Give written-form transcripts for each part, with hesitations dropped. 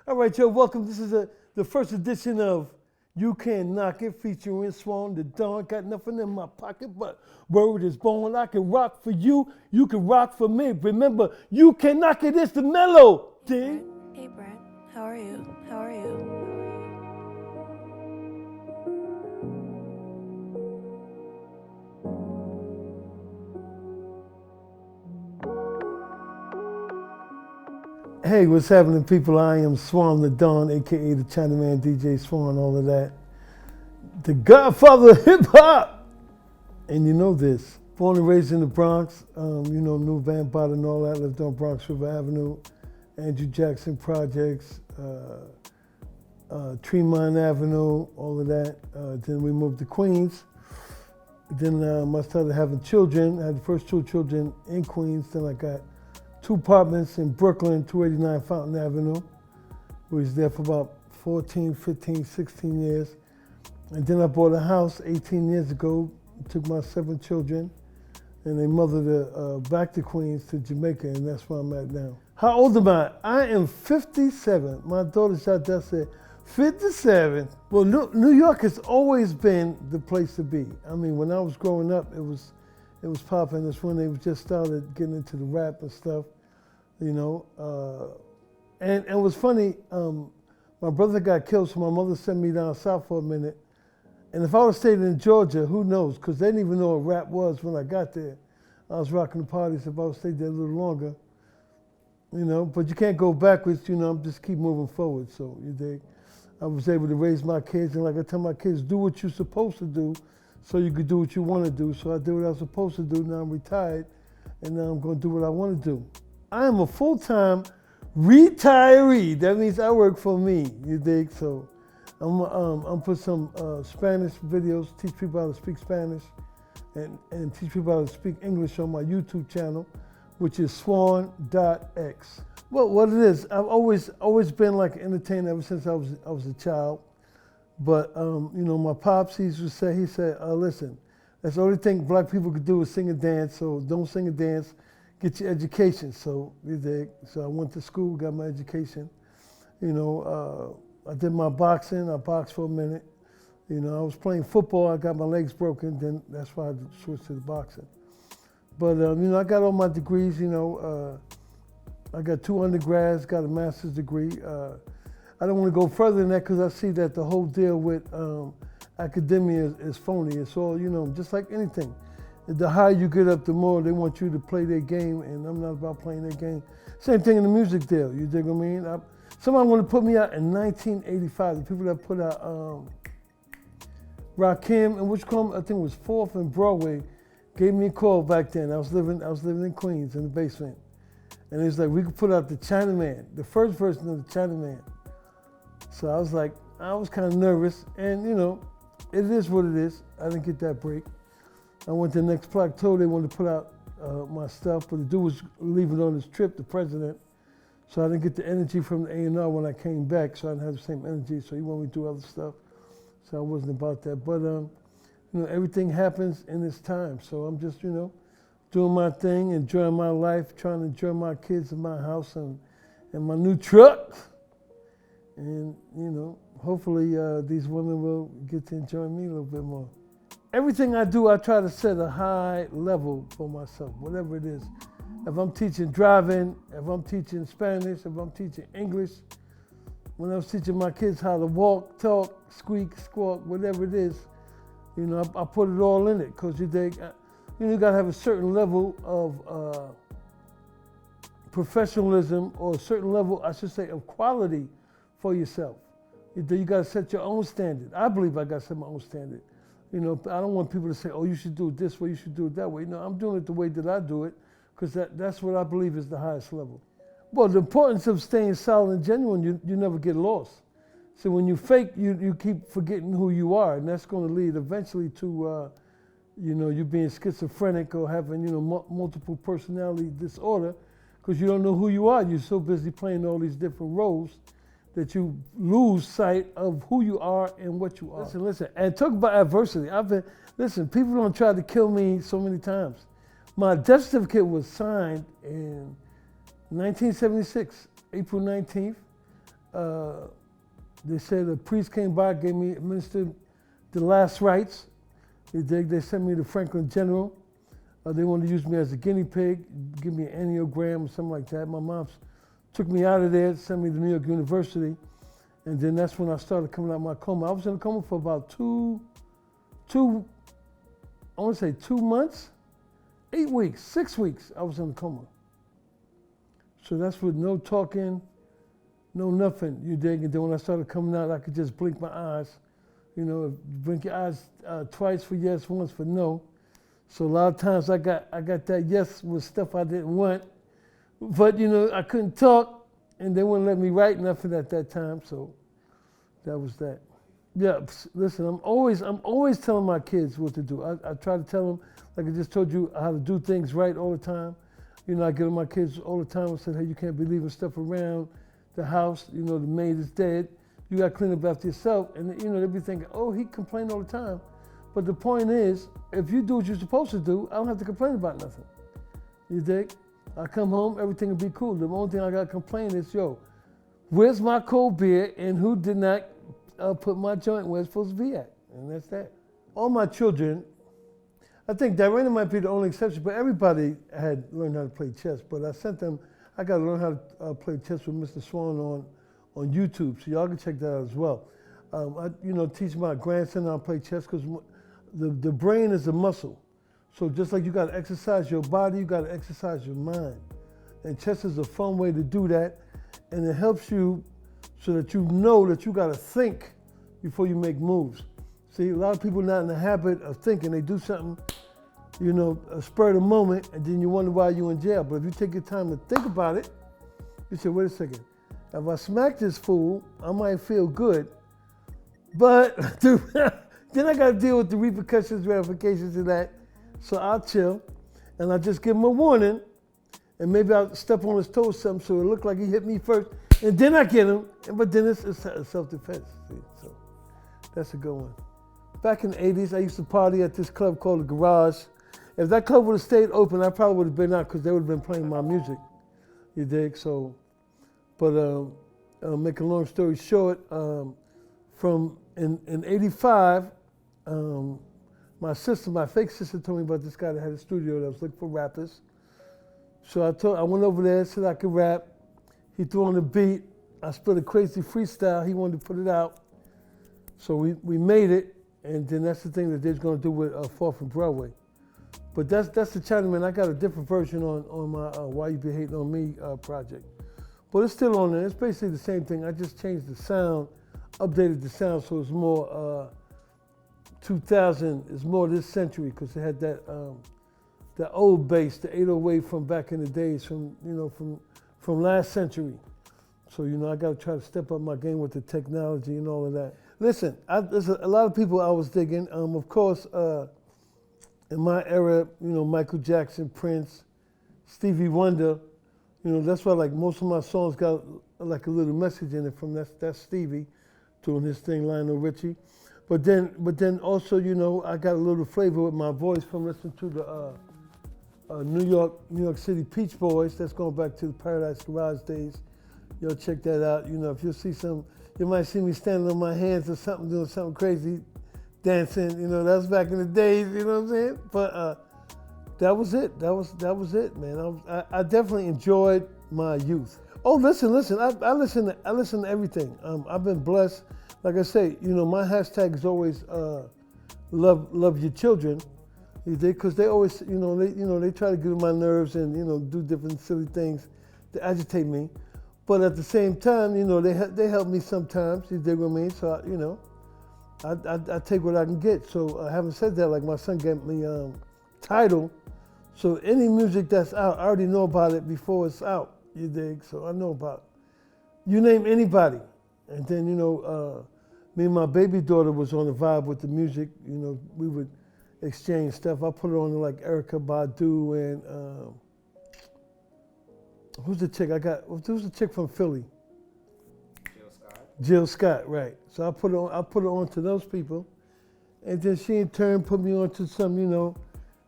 All right, yo, welcome. This is the first edition of You Can't Knock It, featuring Swann The Don. Got nothing in my pocket, but word is born. I can rock for you, you can rock for me. Remember, you can knock it, it's the melody. Hey, Brent. How are you? How are you? Hey, what's happening, people? I am Swann The Don, a.k.a. the Chinaman DJ Swann, all of that. The godfather of hip-hop. And you know this. Born and raised in the Bronx, New Van Bot and all that. Lived on Bronx River Avenue, Andrew Jackson Projects, Tremont Avenue, all of that. Then we moved to Queens. Then I started having children. I had the first two children in Queens. Then I got 2 apartments in Brooklyn, 289 Fountain Avenue. We was there for about 14, 15, 16 years. And then I bought a house 18 years ago, took my 7 children, and they mothered back to Queens, to Jamaica, and that's where I'm at now. How old am I? I am 57. My daughter shot that said, 57. Well, New York has always been the place to be. I mean, when I was growing up, it was popping. It's when they just started getting into the rap and stuff, And it was funny, my brother got killed, so my mother sent me down south for a minute. And if I would have stayed in Georgia, who knows? Because they didn't even know what rap was when I got there. I was rocking the parties. If I would have stayed there a little longer, But you can't go backwards, I'm just keep moving forward. So you dig? I was able to raise my kids, and like I tell my kids, do what you're supposed to do, so you could do what you want to do. So I did what I was supposed to do. Now I'm retired, and now I'm going to do what I want to do. I am a full-time retiree. That means I work for me. You dig? So I'm put some Spanish videos, teach people how to speak Spanish, and teach people how to speak English on my YouTube channel, which is Swann.x. Well, what it is, I've always been like an entertainer ever since I was a child. But, my pops, he said, listen, that's the only thing black people could do is sing and dance, so don't sing and dance, get your education. So, I went to school, got my education. I did my boxing, I boxed for a minute. I was playing football, I got my legs broken, then that's why I switched to the boxing. But, I got all my degrees, I got 2 undergrads, got a master's degree. I don't want to go further than that because I see that the whole deal with academia is phony. It's all, just like anything. The higher you get up, the more they want you to play their game, and I'm not about playing their game. Same thing in the music deal, you dig what I mean? Somebody wanted to put me out in 1985. The people that put out Rakim, and which I think it was 4th and Broadway, gave me a call back then. I was living in Queens in the basement. And it was like, we could put out the Chinaman, the first version of the Chinaman. So I was kind of nervous, and it is what it is. I didn't get that break. I went to the next plateau, they wanted to put out my stuff, but the dude was leaving on his trip, the president. So I didn't get the energy from the A&R when I came back, so I didn't have the same energy, so he wanted me to do other stuff. So I wasn't about that. But everything happens in its time. So I'm just, doing my thing, enjoying my life, trying to enjoy my kids in my house and my new truck. And, hopefully these women will get to enjoy me a little bit more. Everything I do, I try to set a high level for myself, whatever it is. If I'm teaching driving, if I'm teaching Spanish, if I'm teaching English, when I was teaching my kids how to walk, talk, squeak, squawk, whatever it is, I put it all in it, because you gotta have a certain level of professionalism, or a certain level, I should say, of quality for yourself. You gotta set your own standard. I believe I gotta set my own standard. I don't want people to say, oh, you should do it this way, you should do it that way. No, I'm doing it the way that I do it, because that's what I believe is the highest level. Well, the importance of staying solid and genuine, you never get lost. So when you fake, you keep forgetting who you are, and that's going to lead eventually to, you being schizophrenic or having, multiple personality disorder, because you don't know who you are. You're so busy playing all these different roles that you lose sight of who you are and what you are. Listen, and talk about adversity. People don't try to kill me so many times. My death certificate was signed in 1976, April 19th. they said a priest came by, administered the last rites. They sent me to Franklin General. They wanted to use me as a guinea pig, give me an angiogram or something like that. My mom took me out of there, sent me to New York University, and then that's when I started coming out of my coma. I was in a coma for about two, I want to say 2 months, 8 weeks, 6 weeks, I was in a coma. So that's with no talking, no nothing, you dig? And then when I started coming out, I could just blink my eyes. You know, blink your eyes twice for yes, once for no. So a lot of times I got that yes with stuff I didn't want, but you know, I couldn't talk, and they wouldn't let me write nothing at that time, so that was that. Yeah, listen, I'm always telling my kids what to do. I try to tell them, like I just told you, how to do things right all the time. You know, I get on my kids all the time and say, hey, you can't be leaving stuff around the house. You know, the maid is dead. You got to clean up after yourself. And, you know, they'll be thinking, oh, he complained all the time. But the point is, if you do what you're supposed to do, I don't have to complain about nothing. You dig? I come home, everything will be cool. The only thing I got to complain is, yo, where's my cold beer and who did not put my joint where it's supposed to be at? And that's that. All my children, I think Darena might be the only exception, but everybody had learned how to play chess. But I sent them, I got to learn how to play chess with Mr. Swann on YouTube, so y'all can check that out as well. I, you know, teach my grandson how to play chess because the brain is a muscle. So just like you got to exercise your body, you got to exercise your mind. And chess is a fun way to do that, and it helps you so that you know that you got to think before you make moves. See, a lot of people are not in the habit of thinking. They do something, you know, a spur of the moment, and then you wonder why you're in jail. But if you take your time to think about it, you say, wait a second, if I smack this fool, I might feel good, but then I got to deal with the repercussions, ramifications of that. So I'll chill, and I'll just give him a warning, and maybe I'll step on his toe or something so it look like he hit me first, and then I get him, but then it's self-defense. See? So that's a good one. Back in the 80s, I used to party at this club called The Garage. If that club would have stayed open, I probably would have been out because they would have been playing my music. You dig? So, but make a long story short, in 85, my fake sister told me about this guy that had a studio that was looking for rappers. So I went over there, said I could rap. He threw on the beat. I split a crazy freestyle. He wanted to put it out. So we made it, and then that's the thing that they're going to do with Fall from Broadway. But that's the Chinaman. I got a different version on my Why You Be Hating on Me project. But it's still on there. It's basically the same thing. I just changed the sound, updated the sound so it's more 2000. It's more this century because it had that old bass, the 808 from back in the days, from last century. So I got to try to step up my game with the technology and all of that. Listen, there's a lot of people I was digging. Of course, in my era, Michael Jackson, Prince, Stevie Wonder. That's why like most of my songs got like a little message in it from that's Stevie doing his thing, Lionel Richie. But then also, I got a little flavor with my voice from listening to the New York City Peach Boys. That's going back to the Paradise Garage days. Y'all check that out. If you see you might see me standing on my hands or something, doing something crazy, dancing. That's back in the days. You know what I'm saying? But that was it. That was it, man. I definitely enjoyed my youth. Oh, listen. I listen to everything. I've been blessed. Like I say, my hashtag is always love your children. Because they always, they try to get on my nerves and do different silly things to agitate me. But at the same time, they help me sometimes. You dig what I mean? So I take what I can get. So having said that, like my son gave me Tidal. So any music that's out, I already know about it before it's out. You dig? So I know about it. You name anybody, and then me and my baby daughter was on the vibe with the music. We would exchange stuff. I put it on like Erykah Badu and who's the chick I got? Who's the chick from Philly? Jill Scott, right. So I put it on to those people. And then she in turn put me on to some,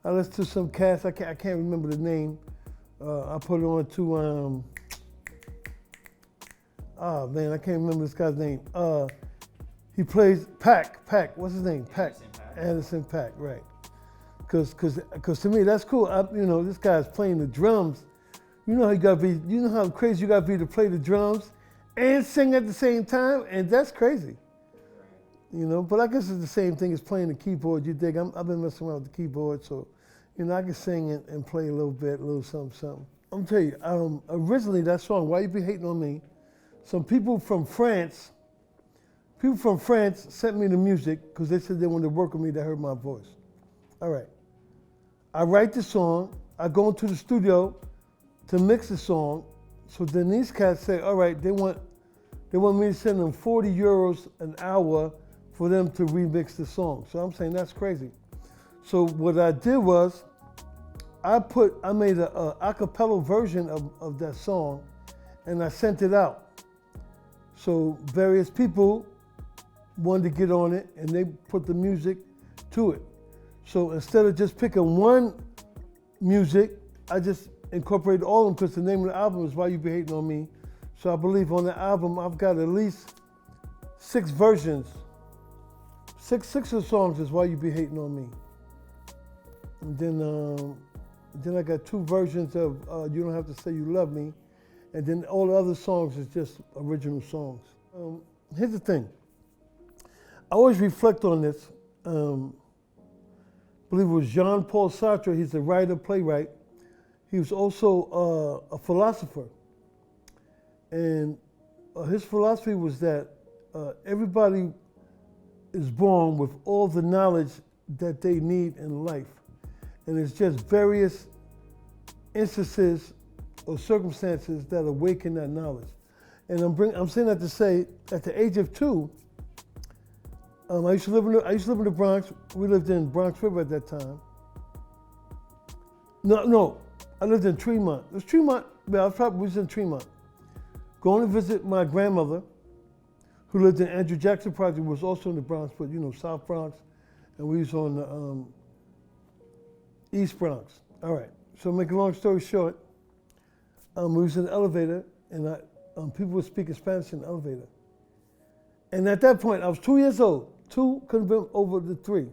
I listened to some cast, I can't remember the name. I put it on to Oh man, I can't remember this guy's name. He plays Pac. What's his name? Pac. Anderson .Paak, right? Because to me that's cool. This guy's playing the drums. You know how you got to be. You know how crazy you got to be to play the drums and sing at the same time, and that's crazy. But I guess it's the same thing as playing the keyboard. You dig? I've been messing around with the keyboard, so I can sing and play a little bit, a little something. I'm gonna tell you, originally that song, Why You Be Hating on Me, some people from France sent me the music because they said they wanted to work with me. They heard my voice. All right. I write the song. I go into the studio to mix the song. So then these cats say, all right, they want me to send them 40 euros an hour for them to remix the song. So I'm saying that's crazy. So what I did was I made a cappella version of that song and I sent it out. So various people wanted to get on it and they put the music to it. So instead of just picking one music, I just incorporated all of them because the name of the album is Why You Be Hating on Me. So I believe on the album I've got at least 6 versions. Six of the songs is Why You Be Hating on Me. And then I got 2 versions of You Don't Have to Say You Love Me. And then all the other songs is just original songs. Here's the thing. I always reflect on this. I believe it was Jean-Paul Sartre. He's a writer, playwright. He was also a philosopher. And his philosophy was that everybody is born with all the knowledge that they need in life. And it's just various instances or circumstances that awaken that knowledge. And I'm saying that to say, at the age of 2, I used to live in the Bronx. We lived in Bronx River at that time. No, I lived in Tremont. It was Tremont. Yeah, we was in Tremont. Going to visit my grandmother, who lived in Andrew Jackson Project, was also in the Bronx, but South Bronx, and we was on the East Bronx. All right. So make a long story short, we was in the elevator, and people were speaking Spanish in the elevator. And at that point, I was 2 years old. 2 could have been over the 3.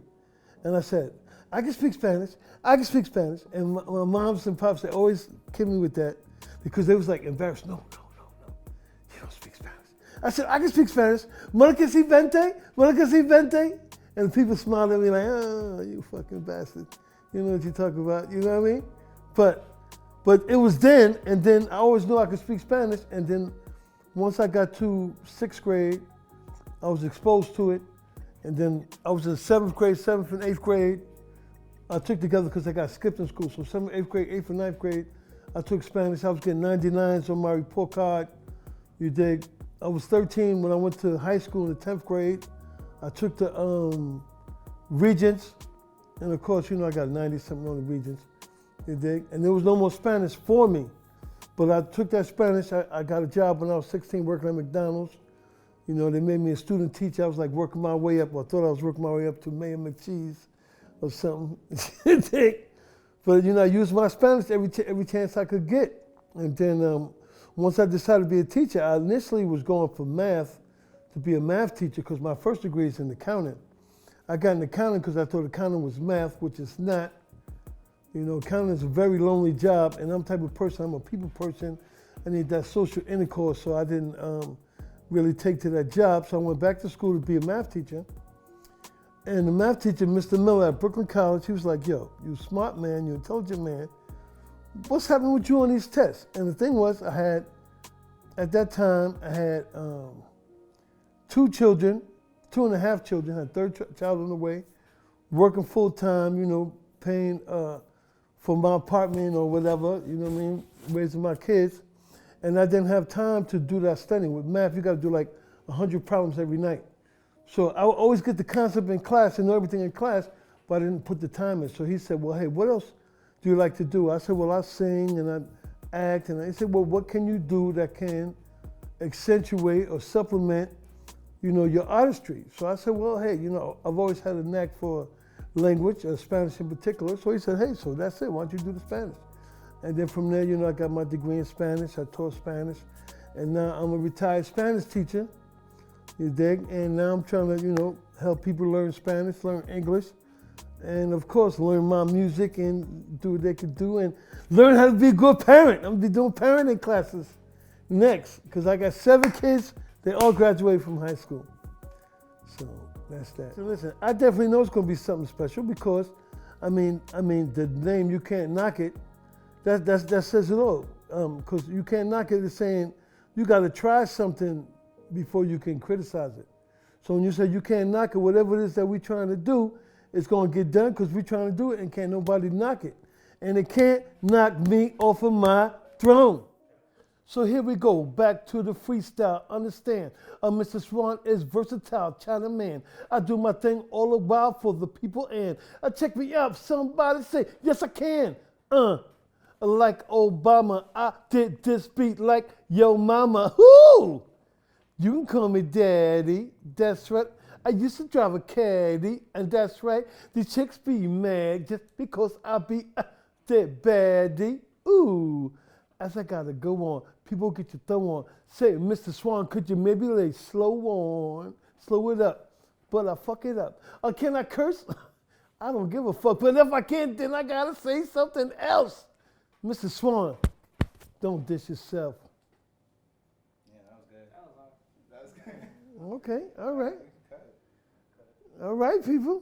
And I said, I can speak Spanish. And my moms and pops, they always kid me with that because they was like embarrassed. No. You don't speak Spanish. I said, I can speak Spanish. Mala que si vente. And the people smiled at me like, oh, you fucking bastard. You know what you're talking about. You know what I mean? But it was then, and then I always knew I could speak Spanish. And then once I got to 6th grade, I was exposed to it. And then I was in 7th and 8th grade. I took together because I got skipped in school. So 7th, 8th grade, 8th and 9th grade, I took Spanish. I was getting 99s on my report card. You dig? I was 13 when I went to high school in the 10th grade. I took the Regents. And of course, I got 90-something on the Regents. You dig? And there was no more Spanish for me. But I took that Spanish. I got a job when I was 16 working at McDonald's. They made me a student teacher. I was like working my way up. I thought I was working my way up to Mayor McCheese or something. But I used my Spanish every chance I could get. And then once I decided to be a teacher, I initially was going for math, to be a math teacher, because my first degree is in accounting. I got in accounting because I thought accounting was math, which it's not. Accounting is a very lonely job, and I'm the type of person, I'm a people person. I need that social intercourse, so I didn't really take to that job. So I went back to school to be a math teacher. And the math teacher, Mr. Miller at Brooklyn College, he was like, yo, you smart man, you intelligent man. What's happening with you on these tests? And the thing was, at that time, I had 2 children, 2.5 children, had a 3rd child on the way, working full time, paying for my apartment or whatever, raising my kids. And I didn't have time to do that studying. With math, you got to do like 100 problems every night. So I would always get the concept in class and know everything in class, but I didn't put the time in. So he said, well, hey, what else do you like to do? I said, well, I sing and I act. And he said, well, what can you do that can accentuate or supplement, your artistry? So I said, well, hey, I've always had a knack for language, Spanish in particular. So he said, hey, so that's it. Why don't you do the Spanish? And then from there, I got my degree in Spanish. I taught Spanish. And now I'm a retired Spanish teacher, you dig? And now I'm trying to, help people learn Spanish, learn English, and of course learn my music and do what they can do and learn how to be a good parent. I'm gonna be doing parenting classes next, because I got 7 kids, they all graduated from high school. So that's that. So listen, I definitely know it's gonna be something special because, I mean the name, You Can't Knock It, that says it all. Because You Can't Knock It is saying you gotta try something before you can criticize it. So when you say you can't knock it, whatever it is that we're trying to do, it's gonna get done because we're trying to do it and can't nobody knock it. And it can't knock me off of my throne. So here we go, back to the freestyle. Understand, Mr. Swann is versatile, China man. I do my thing all the while for the people and check me out. Somebody say, yes I can. Like Obama, I did this beat like yo mama. Whoo! You can call me daddy, that's right. I used to drive a caddy, and that's right. The chicks be mad just because I be that baddie. Ooh, as I gotta go on, people get your throw on. Say, Mr. Swann, could you maybe lay slow it up, but I fuck it up. Can I curse? I don't give a fuck, but if I can't, then I gotta say something else. Mr. Swann, don't dish yourself. Okay, all right. All right, people.